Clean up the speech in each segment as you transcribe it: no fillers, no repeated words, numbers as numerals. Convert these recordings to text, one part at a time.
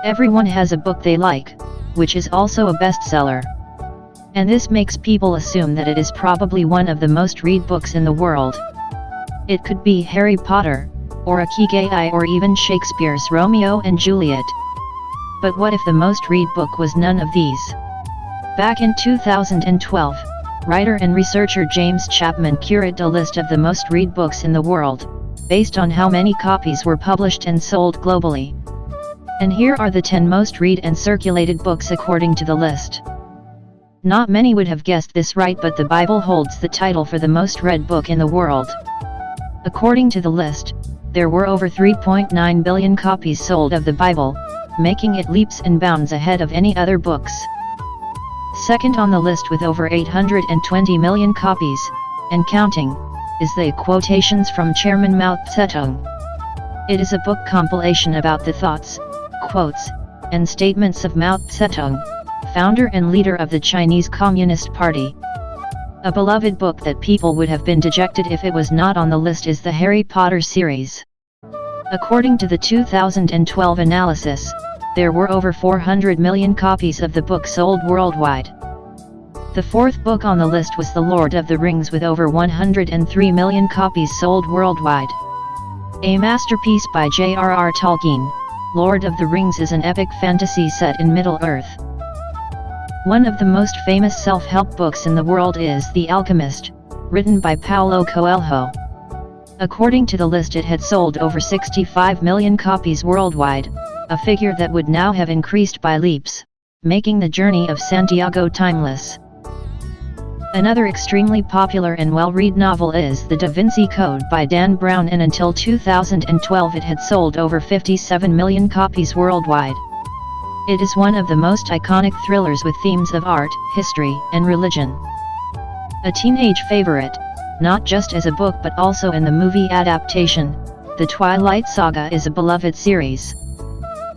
Everyone has a book they like, which is also a bestseller. And this makes people assume that it is probably one of the most read books in the world. It could be Harry Potter, or Ikigai, or even Shakespeare's Romeo and Juliet. But what if the most read book was none of these? Back in 2012, writer and researcher James Chapman curated a list of the most read books in the world, based on how many copies were published and sold globally. And here are the 10 most read and circulated books according to the list. Not many would have guessed this right, but the Bible holds the title for the most read book in the world. According to the list, there were over 3.9 billion copies sold of the Bible, making it leaps and bounds ahead of any other books. Second on the list with over 820 million copies, and counting, is the Quotations from Chairman Mao Zedong. It is a book compilation about the thoughts, quotes, and statements of Mao Zedong, founder and leader of the Chinese Communist Party. A beloved book that people would have been dejected if it was not on the list is the Harry Potter series. According to the 2012 analysis, there were over 400 million copies of the book sold worldwide. The fourth book on the list was The Lord of the Rings, with over 103 million copies sold worldwide. A masterpiece by J.R.R. Tolkien, Lord of the Rings is an epic fantasy set in Middle-earth. One of the most famous self-help books in the world is The Alchemist, written by Paulo Coelho. According to the list, it had sold over 65 million copies worldwide, a figure that would now have increased by leaps, making the journey of Santiago timeless. Another extremely popular and well-read novel is The Da Vinci Code by Dan Brown, and until 2012 it had sold over 57 million copies worldwide. It is one of the most iconic thrillers with themes of art, history, and religion. A teenage favorite, not just as a book but also in the movie adaptation, The Twilight Saga is a beloved series.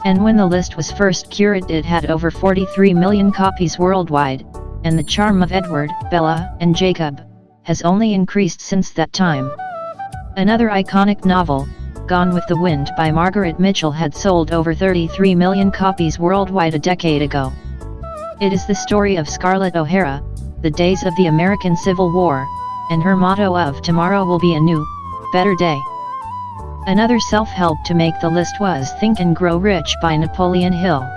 And when the list was first curated, it had over 43 million copies worldwide, and the charm of Edward, Bella, and Jacob has only increased since that time. Another iconic novel, Gone with the Wind by Margaret Mitchell, had sold over 33 million copies worldwide a decade ago. It is the story of Scarlett O'Hara, the days of the American Civil War, and her motto of "Tomorrow will be a new, better day." Another self-help to make the list was Think and Grow Rich by Napoleon Hill.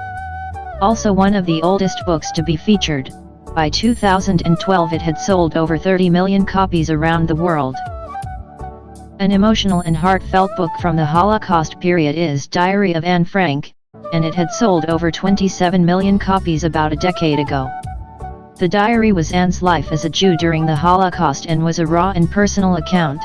Also one of the oldest books to be featured, by 2012 it had sold over 30 million copies around the world. An emotional and heartfelt book from the Holocaust period is Diary of Anne Frank, and it had sold over 27 million copies about a decade ago. The diary was Anne's life as a Jew during the Holocaust and was a raw and personal account.